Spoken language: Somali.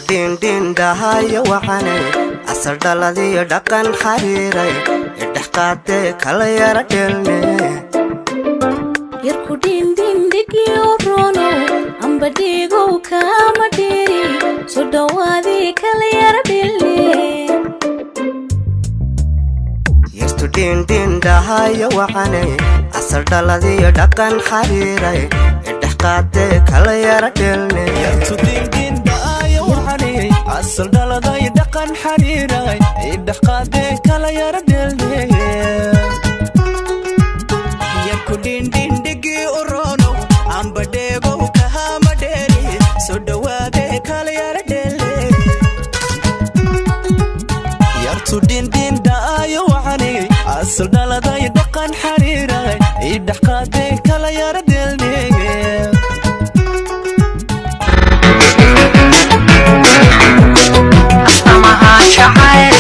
din din dahayo waxane asal dhaladiyo dhaqan xariiray idhaqaate kala yara dhelne yarku din din digiyo rono amba dhigo kama dhiri soo dhawaadi kala yara dhelne yartu din din dahayo waxane asal dhaladiyo dhaqan xariiray idhaqaate kala yara dhelne yartu din din dahayo waxane asal dhaladiyo dhaqan xariiray idhaqaate kala yara dhelne yarku din din digiyo rono amba dhigo kama dhiri soo dhawaadi kala yara dhelne yartu din din dahayo waxane asal dhaladiyo dhaqan xariiray idhaqaate kala yara dhelne Astamaha shacayr